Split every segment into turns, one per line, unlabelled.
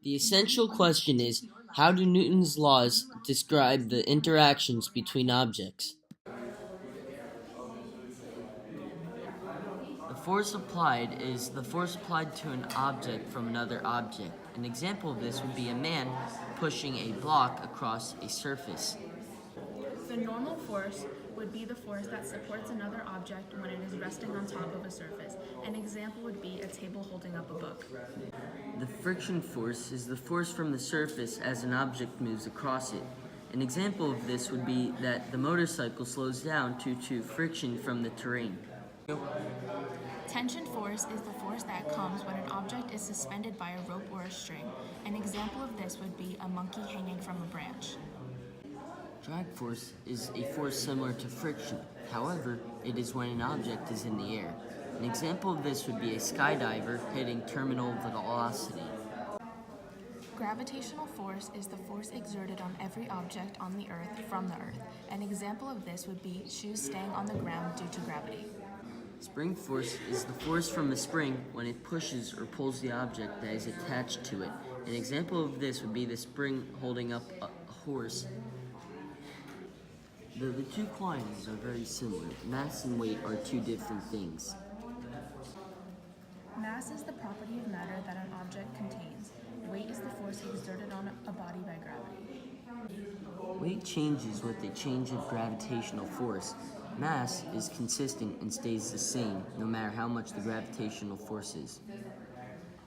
The essential question is, how do Newton's laws describe the interactions between objects? The force applied is the force applied to an object from another object. An example of this would be a man pushing a block across a surface.
The normal force would be the force that supports another object when it is resting on top of a surface. An example would be a table holding up a book.
The friction force is the force from the surface as an object moves across it. An example of this would be that the motorcycle slows down due to friction from the terrain.
Tension force is the force that comes when an object is suspended by a rope or a string. An example of this would be a monkey hanging from a branch.
Drag force is a force similar to friction. However, it is when an object is in the air. An example of this would be a skydiver hitting terminal velocity.
Gravitational force is the force exerted on every object on the Earth from the Earth. An example of this would be shoes staying on the ground due to gravity.
Spring force is the force from a spring when it pushes or pulls the object that is attached to it. An example of this would be the spring holding up a horse. The two quantities are very similar. Mass and weight are two different things.
Mass is the property of matter that an object contains. Weight is the force exerted on a body by gravity.
Weight changes with the change of gravitational force. Mass is consistent and stays the same no matter how much the gravitational force is.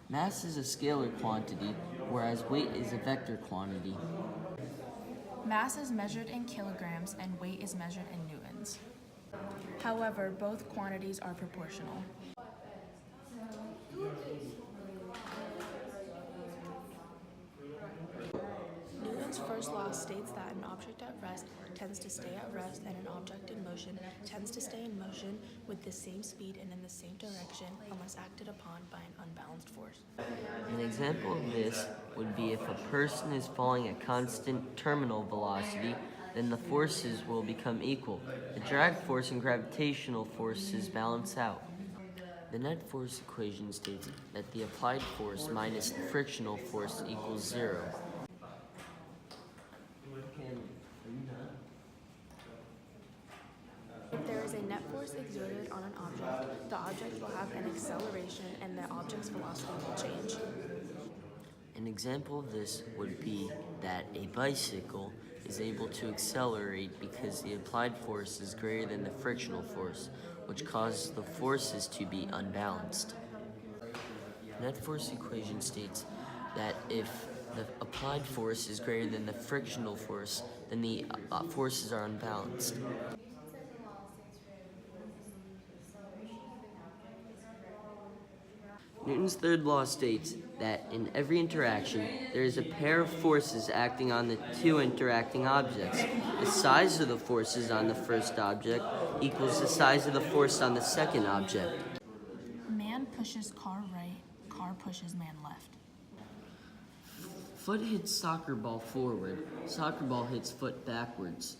Mass is a scalar quantity, whereas weight is a vector quantity.
Mass is measured in kilograms and weight is measured in newtons. However, both quantities are proportional. Newton's first law states that an object at rest tends to stay at rest and an object in motion tends to stay in motion with the same speed and in the same direction unless acted upon by an unbalanced force.
An example of this would be if a person is falling at constant terminal velocity, then the forces will become equal. The drag force and gravitational forces balance out. The net force equation states that the applied force minus the frictional force equals 0.
If there is a net force exerted on an object, the object will have an acceleration and the object's velocity will change.
An example of this would be that a bicycle is able to accelerate because the applied force is greater than the frictional force, which causes the forces to be unbalanced. The net force equation states that if the applied force is greater than the frictional force, then the forces are unbalanced. Newton's third law states that in every interaction, there is a pair of forces acting on the two interacting objects. The size of the forces on the first object equals the size of the force on the second object.
Man pushes car right, car pushes man left.
Foot hits soccer ball forward, soccer ball hits foot backwards.